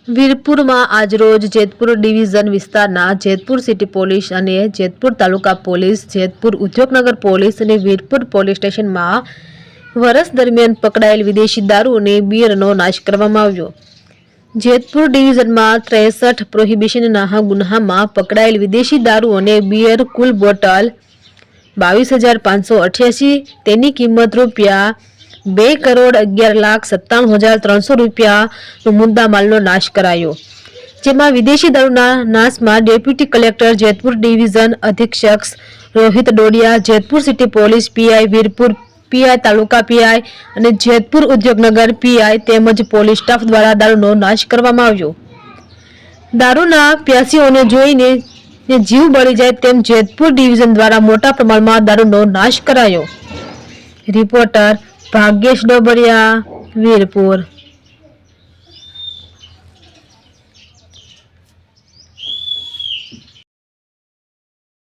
વીરપુર में आज रोज जेतपुर डिविजन विस्तारना जेतपुर सिटी पोलीस અને જેતપુર તાલુકા પોલીસ, જેતપુર ઉદ્યોગનગર પોલીસ અને વીરપુર પોલીસ સ્ટેશનમાં વર્ષ દરમિયાન પકડાયેલ વિદેશી દારૂ અને બિયરનો નાશ કરવામાં આવ્યો। જેતપુર ડિવિઝનમાં 63 પ્રોહિબિશનના ગુન્હામાં પકડાયેલ વિદેશી દારૂ અને બિયર કુલ બોટલ 22,588, તેની કિંમત રૂપિયા 2,11,97,300 રૂપિયાનો મુદ્દામાલનો નાશ કરાયો, જેમાં વિદેશી દારૂના નાશમાં ડેપ્યુટી કલેક્ટર જેતપુર ડિવિઝન અધિક્ષક Rohit Dodiya, Jetpur city police PI, Virpur PI, taluka PI અને જેતપુર ઉદ્યોગનગર પીઆઈ તેમજ પોલીસ સ્ટાફ દ્વારા દારૂનો નાશ કરવામાં આવ્યો। દારૂના પ્યાસીઓને જોઈને જીવ બળી જાય તેમ જેતપુર ડિવિઝન દ્વારા મોટા પ્રમાણમાં દારૂનો નાશ કરાયો। રિપોર્ટર ભાગ્યેશ ડોબરિયા, વીરપુર।